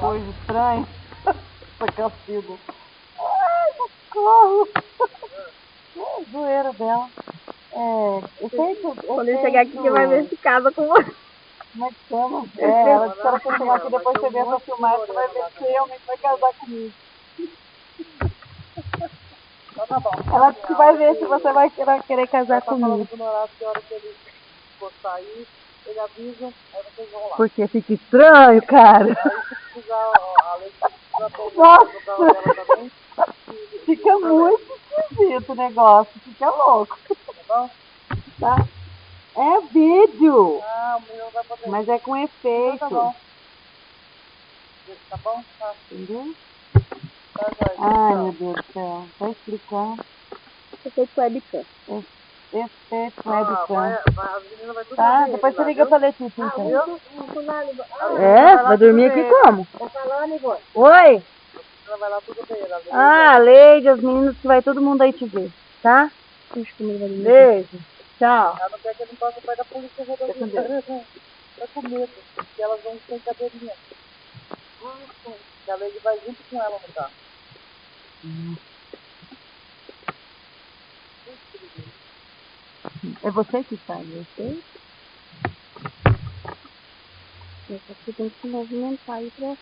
coisa estranha. Essa cacilda. Ai, socorro. É zoeira dela. Quando ele chegar aqui, você vai ver se casa com você. Como é que chama? Ela disse que ela quer chegar aqui depois você vem pra filmar, você vai ver se você realmente vai casar comigo. Tá bom. Ela disse que vai ver se você vai querer casar comigo. Falando pro Norato que a hora que ele for sair, ele avisa, aí vocês vão lá. Porque fica estranho, cara. Aí se precisar, a lei precisa pegar Nossa. o carro dela também. Fica muito esquisito o negócio, fica louco. Tá bom? Tá? É vídeo, Ah, o meu não vai poder. mas é com efeito. Tá bom. Tá bom? Tá. Entendeu? Tá, Jorge. Ai, Tchau. meu Deus do céu. Vai explicar. Efeito webcam. Efeito Ah, webcam. as meninas vai tudo Tá? ver Depois ele você lá, liga viu? pra Letícia, então. É? Vai dormir aqui como? Oi? Ela vai lá tudo ver ele. Ah, Leide, as meninas que vai todo mundo aí te ver, tá? Beijo. Tchau. Ela não quer que ele possa perto da polícia rodoviária. Tá com medo, porque elas vão sem cadeirinha. E a Leide vai junto com ela no carro. É você que sabe, ok? Você tem que se movimentar aí pra...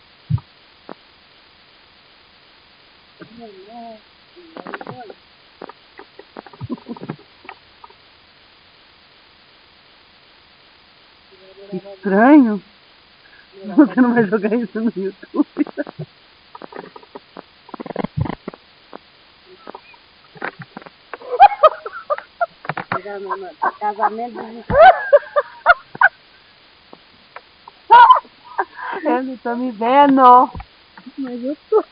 Estranho. Você não vai jogar isso no YouTube. Casamento de... Ele tá me vendo. Mas eu tô...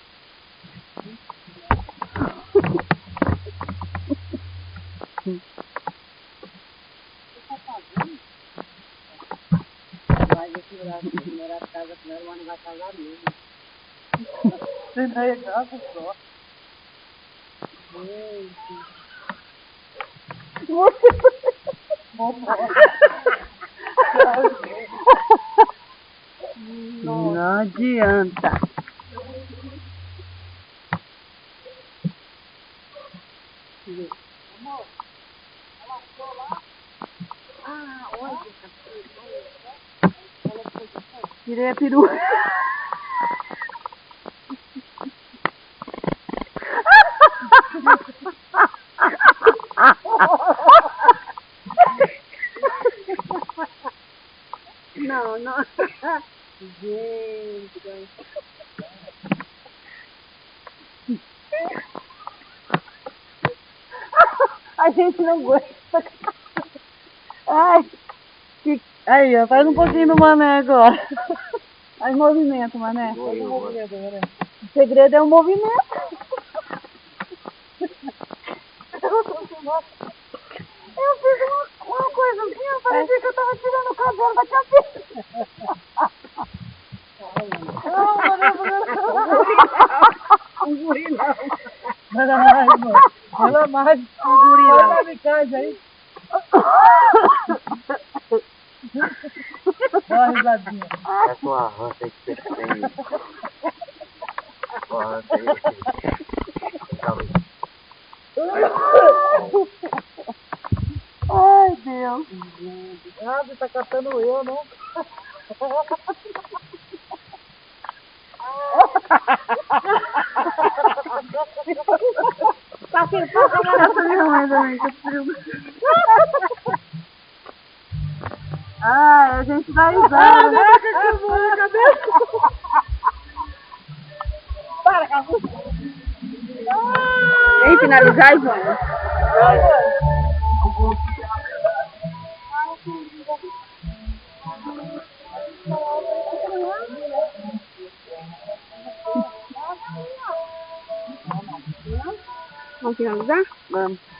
Você não é graça só. Não adianta. Tirei a perua. Não, não. Gente, A gente não aguenta. Ai, aí, ó, faz um pouquinho do mané agora. Faz movimento, mané. Faz um movimento, né? O segredo é o movimento. Eu fiz uma coisa assim, ó, parecia que eu tava tirando o cabelo da cabeça. Um gurilão. Nada mais, mano. Nada mais. Um gurilão. Olha a casa aí. Dá uma risadinha. É sua rança aí que você tem. Sua rança aí. Ai, Deus. Ah, você tá catando eu, não? tá filmando Essa minha mãe também, que frio. Ai, a gente dá risada. Para, Cafu! Vem finalizar, João. Vamos finalizar? Vamos.